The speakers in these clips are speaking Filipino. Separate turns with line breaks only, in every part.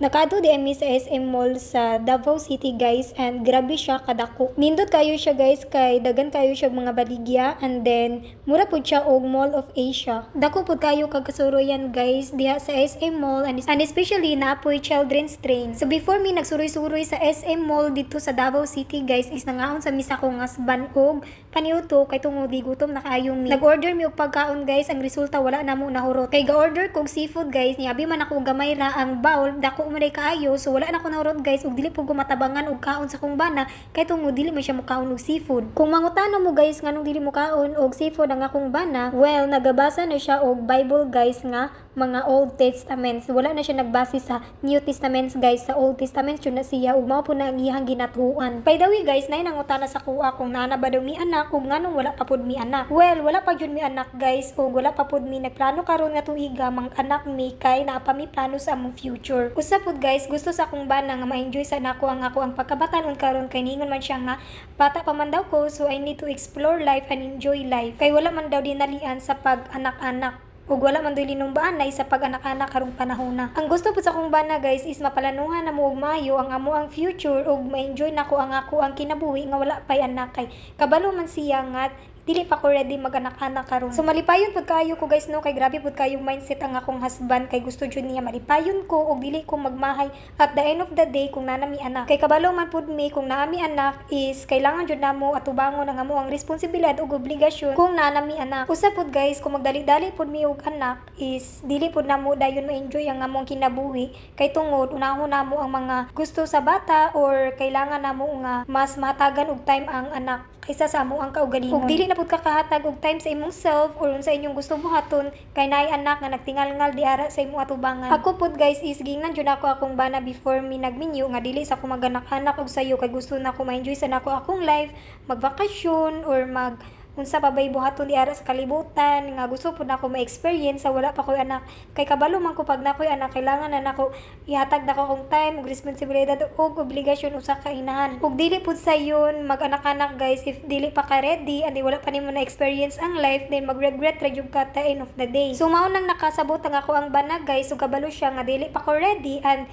Nakadto di ami sa SM Mall sa Davao City guys, and grabe siya kadako. Nindot kayo siya guys kay dagan kayo siya mga baligya, and then mura pud siya og Mall of Asia. Dako pud kayo kag kasuroyan guys diha sa SM Mall, and especially naapoy children's train. So before mi nagsuroy-suroy sa SM Mall dito sa Davao City guys is nangaon sa misa ko nga husband og paniuto kay tungod di gutom na kayo mi. Nag-order mi og pagkaon guys, ang resulta wala na mo nahurot. Kay ga-order kog seafood guys, niabi man ako gamay ra ang bowl, dako maday kaayo, so wala na ko nahurot guys ug dili po ko matabangan og kaon sa kong bana kay tungod dili man siya mukaon og seafood. Kung mangutana mo guys nganong dili mo kaon og seafood ang akong bana, well nagabasa na siya og Bible guys nga mga Old Testaments. Wala na siya nagbase sa New Testaments guys, sa Old Testament yun na siya ug mao po na ang iyang ginatuan. By the way guys, nay nangutana sa kuha kung naana ba daw mi anak ug nganong wala pa pud mi anak. Well, wala pa jud mi anak guys ug wala pa pud mi nagplano karon nga tuiga mang anak mi kay naa pa mi plano sa among future. Usa pud guys, gusto sa akong bana nga ma-enjoy sa nako ang pagkabatanon karon kay ningon man siya nga bata pa man daw ko, so I need to explore life and enjoy life. Kay wala man daw dinalian sa pag-anak-anak ug wala man doy linumbaanay sa pag-anak-anak karong panahon na. Ang gusto pud sa akong bana guys is mapalanuhan na mo og maayo ang amo ang future ug ma-enjoy nako ang kinabuhi nga wala pay anak kay kabalo man siya nga dili pa ko ready mag-anak-anak karon. So malipayon pud kayo ko guys no, kay grabe pud kayong mindset ang akong husband kay gusto jud niya malipayon ko ug dili ko magmahay at the end of the day kung nanami anak. Kay kabalo man pud mi kung naami anak is kailangan jud namo atubangon ang amo ang responsibilidad ug obligasyon kung nanami anak. Usa pud guys, kung magdali-dali pud mi og anak is dili pud namo dayon ma-enjoy ang among kinabuhi kay tungod unahon namo ang mga gusto sa bata or kailangan namo nga mas matagan og time ang anak kaysa sa amo ang kaugalingon. Ug dili na pud kakahatag og time sa imong self or unsa inyong gusto buhaton kay naay anak nga nagtingal-ngal di ara sa imong atubangan. Ako pud guys is gingnan jud ako akong bana before mi nagminyo nga dili sa ko maganak-anak og sayo kay gusto na ko ma-enjoy sa nako akong life, magbakasyon or unsa pa bay buhaton di ara sa kalibutan nga gusto pud nako ma-experience sa wala pa koy anak. Kay kabalo man ko pag nakoy anak kailangan na nako ihatag nako akong time ug responsibilidad ug obligasyon usa ka inahan. Ug dili pud sayon mag-anak-anak guys if dili pa ka ready and wala pa nimo na experience ang life, then mag-regret ra jud ka at the end of the day. So mao nang nakasabot ang ako ang bana guys ug kabalo siya nga dili pa ko ready and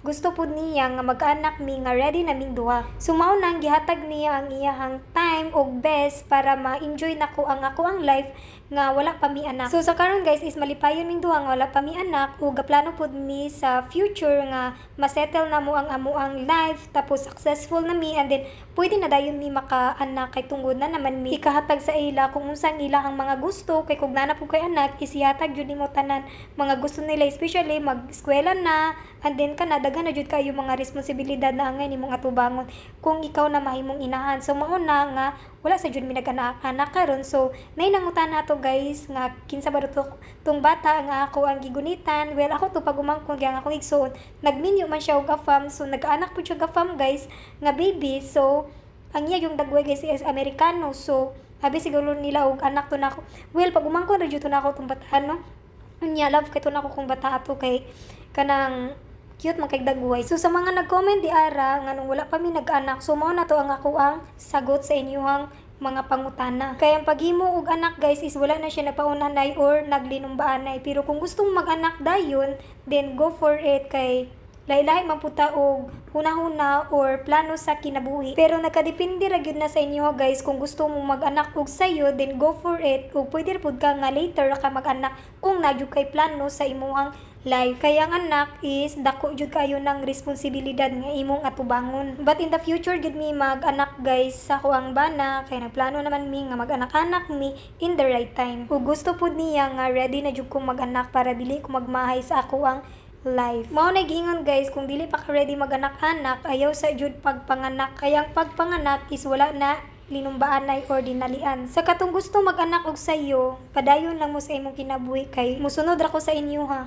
gusto pud niya nga mag-anak mi nga ready na ming duha. So mao nang gihatag niya ang iyahang time og best para ma-enjoy nako ang life nga wala pa mi anak. So sa karon guys is malipayon ming duha nga wala pa mi anak ug gaplano pud mi sa future nga ma-settle na mo ang amo ang life tapos successful na mi, and then pwede na dayon mi maka-anak kay tungod na naman mi ikahatag sa ila kung unsang ilahang mga gusto. Kay kung nana po kay anak is ihatag jud nimo tanan mga gusto nila, especially mag-eskwela na and then kana daghan na jud kayo mga responsibilidad na angay nimong atubangon kung ikaw na mahimong inahan. So mao na nga wala sa jud mi nag-anak karon. So nay nangutan nato guys nga kinsa ba tong bata nga ako ang gigunitan. Well ako to pag umangkon kay ang akong igsoon nagminyo man siya og afam, so nag-anak pud siya afam guys nga baby. So ang iya yung dagway guys is Amerikano, so abi siguro nila og anak to nako. Well pag umangkon ra jud to nako tong bataan no, unya love kay to nako kung bata ato kay kanang cute man kay dagway. So sa mga nag-comment di ara nga nung wala pa mi nag-anak, so mao na to ang ako ang sagot sa inyong mga pangutana. Kaya ang paghimo og anak guys is wala na siya napaunanay or naglinumbaan. Pero kung gustong mag-anak dayon, then go for it kay lahi-lahi man puta og huna-huna or plano sa kinabuhi. Pero nakadepende ra gyud na sa inyo guys kung gusto mo mag-anak og sayo, then go for it. Ug pwede pud ka nga later ka mag-anak kung nagyud kay plano sa imong life. Kaya ang anak is dako jud kayo ng responsibilidad nga imong atubangon. But in the future jud mi mag-anak guys sa ko ang bana kay nagplano naman mi nga mag-anak-anak mi in the right time. Ug gusto pud niya nga ready na jud ko mag-anak para dili ko magmahay sa ako ang life. Mao na giingon guys, kung dili pa ka ready mag-anak-anak ayaw sa jud pagpanganak. Kaya ang pagpanganak is wala na linumbaanay or dinalian. Sa katong gusto mag-anak og sayo, padayon lang mo sa imong kinabuhi kay musunod ra ko sa inyo ha.